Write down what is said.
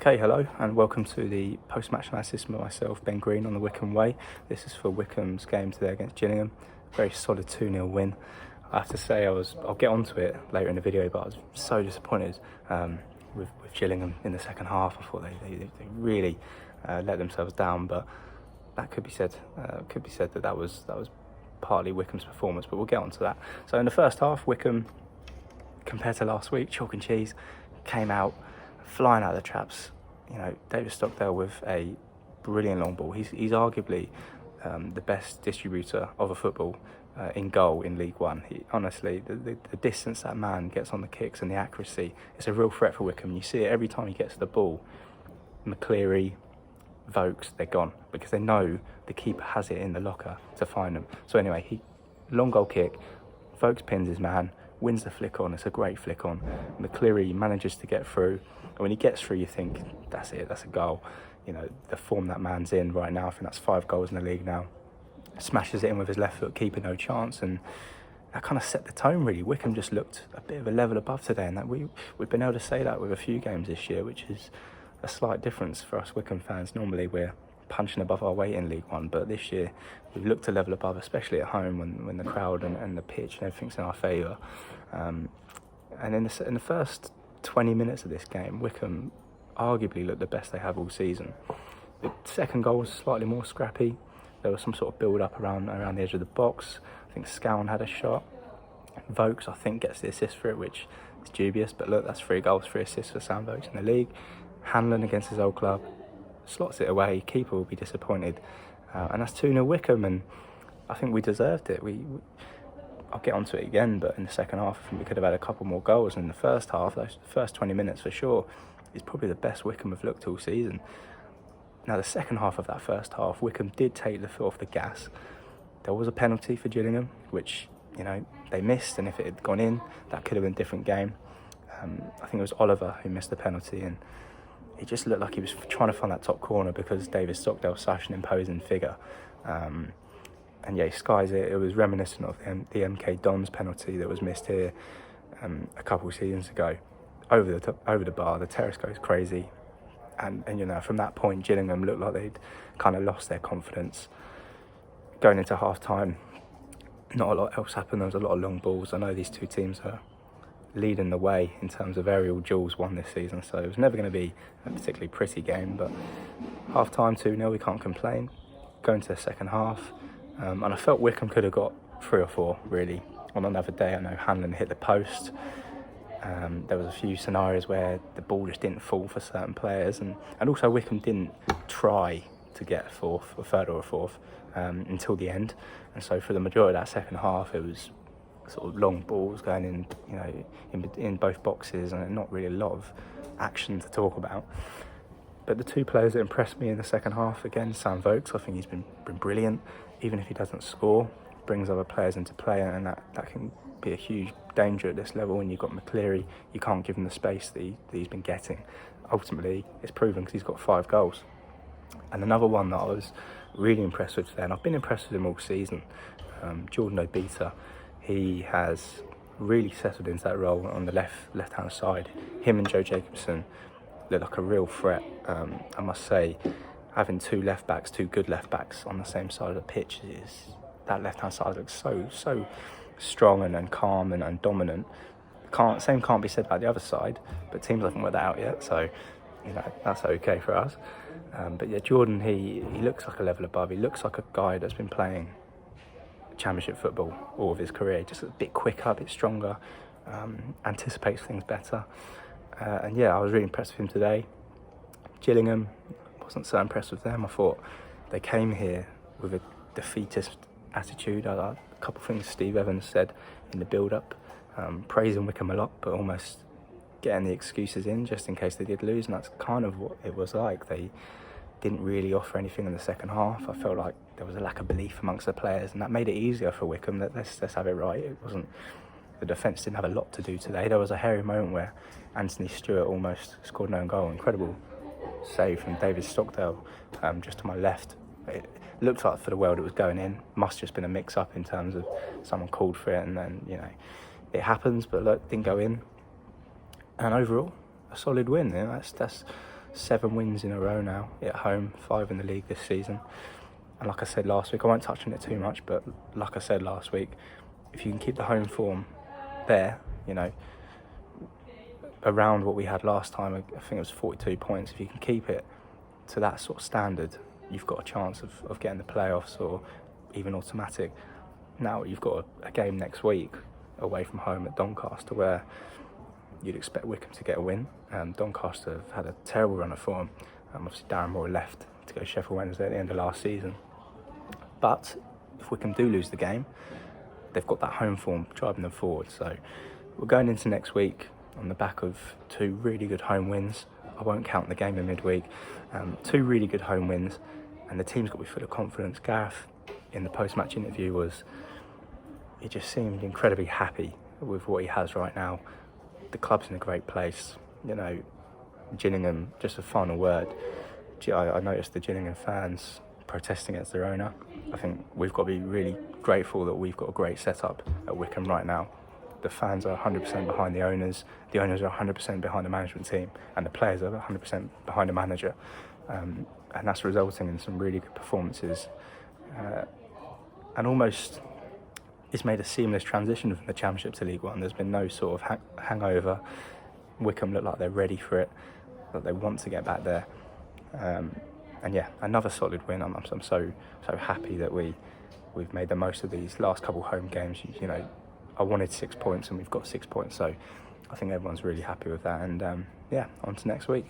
Okay, hello and welcome to the post-match analysis with myself, Ben Green, on the Wycombe Way. This is for Wycombe's game today against Gillingham. Very solid 2-0 win. I have to say I'll get onto it later in the video, but I was so disappointed with Gillingham in the second half. I thought they really let themselves down, but that could be said that was partly Wycombe's performance, but we'll get onto that. So in the first half, Wycombe, compared to last week, chalk and cheese, came out flying out of the traps. You know, David Stockdale with a brilliant long ball. He's arguably the best distributor of a football in goal in League One. Honestly, the distance that man gets on the kicks and the accuracy, it's a real threat for Wycombe. You see it every time he gets the ball. McCleary, Vokes, they're gone because they know the keeper has it in the locker to find them. So anyway, long goal kick, Vokes pins his man, wins the flick on. It's a great flick on. McCleary manages to get through, and when he gets through, you think that's it, that's a goal. You know, the form that man's in right now, I think that's 5 goals in the league now. Smashes it in with his left foot, keeper no chance, and that kind of set the tone really. Wycombe just looked a bit of a level above today, and that we've been able to say that with a few games this year, which is a slight difference for us Wycombe fans. Normally we're punching above our weight in League One, but this year we've looked a level above, especially at home when the crowd and the pitch and everything's in our favour. And in the first 20 minutes of this game, Wycombe arguably looked the best they have all season. The second goal was slightly more scrappy. There was some sort of build-up around the edge of the box. I think Scowen had a shot. Vokes, I think, gets the assist for it, which is dubious. But look, that's 3 goals, 3 assists for Sam Vokes in the league. Hanlon against his old club slots it away. Keeper will be disappointed. And that's 2-0 Wycombe, and I think we deserved it. I'll get onto it again, but in the second half, I think we could have had a couple more goals. In the first half, those first 20 minutes for sure, is probably the best Wycombe have looked all season. Now, the second half of that first half, Wycombe did take the foot off the gas. There was a penalty for Gillingham, which, you know, they missed, and if it had gone in, that could have been a different game. I think it was Oliver who missed the penalty, and it just looked like he was trying to find that top corner because David Stockdale was such an imposing figure. And yeah, he skies it. It was reminiscent of the MK Dons penalty that was missed here a couple of seasons ago. Over the bar, the terrace goes crazy. And you know, from that point, Gillingham looked like they'd kind of lost their confidence. Going into half-time, not a lot else happened. There was a lot of long balls. I know these two teams are leading the way in terms of aerial duels won this season, so it was never going to be a particularly pretty game. But half-time 2-0, we can't complain. Going to the second half, and I felt Wycombe could have got 3 or 4, really. On another day, I know Hanlon hit the post. There was a few scenarios where the ball just didn't fall for certain players, and also Wycombe didn't try to get a third or a fourth until the end. And so for the majority of that second half, it was sort of long balls going in, you know, in both boxes, and not really a lot of action to talk about. But the 2 players that impressed me in the second half, again, Sam Vokes, I think he's been brilliant. Even if he doesn't score, brings other players into play, and that can be a huge danger at this level. When you've got McCleary, you can't give him the space that he's been getting. Ultimately, it's proven because he's got 5 goals. And another one that I was really impressed with today, and I've been impressed with him all season, Jordan Obita. He has really settled into that role on the left-hand side. Him and Joe Jacobson look like a real threat. I must say, having 2 left-backs, 2 good left-backs on the same side of the pitch, that left-hand side looks so strong and calm and dominant. Same can't be said about the other side, but teams haven't worked that out yet, so you know, that's okay for us. But yeah, Jordan, he looks like a level above. He looks like a guy that's been playing Championship football all of his career, just a bit quicker, a bit stronger, anticipates things better. And yeah, I was really impressed with him today. Gillingham, wasn't so impressed with them. I thought they came here with a defeatist attitude. A couple of things Steve Evans said in the build-up, praising Wycombe a lot, but almost getting the excuses in just in case they did lose, and that's kind of what it was like. They didn't really offer anything in the second half. I felt like there was a lack of belief amongst the players, and that made it easier for Wycombe. Let's have it right. It wasn't, the defence didn't have a lot to do today. There was a hairy moment where Anthony Stewart almost scored an own goal. Incredible save from David Stockdale, just to my left. It looked like for the world it was going in. Must just been a mix-up in terms of someone called for it, and then, you know, it happens. But look, didn't go in. And overall, a solid win. You know, that's 7 wins in a row now at home, 5 in the league this season. And like I said last week, I won't touch on it too much, but like I said last week, if you can keep the home form there, you know, around what we had last time, I think it was 42 points, if you can keep it to that sort of standard, you've got a chance of getting the playoffs or even automatic. Now you've got a game next week away from home at Doncaster where you'd expect Wickham to get a win. Doncaster have had a terrible run of form. Obviously Darren Moore left to go to Sheffield Wednesday at the end of last season. But if Wickham do lose the game, they've got that home form driving them forward. So we're going into next week on the back of 2 really good home wins. I won't count the game in midweek. 2 really good home wins, and the team's got to be full of confidence. Gareth, in the post-match interview, he just seemed incredibly happy with what he has right now. The club's in a great place. You know, Gillingham, just a final word, I noticed the Gillingham fans protesting against their owner. I think we've got to be really grateful that we've got a great setup at Wickham right now. The fans are 100% behind the owners are 100% behind the management team, and the players are 100% behind the manager. And that's resulting in some really good performances. And almost it's made a seamless transition from the Championship to League One. There's been no sort of hangover. Wickham look like they're ready for it, that they want to get back there. And yeah, another solid win. I'm so happy that we've made the most of these last couple home games. You know, I wanted 6 points and we've got 6 points, so I think everyone's really happy with that. And yeah, on to next week.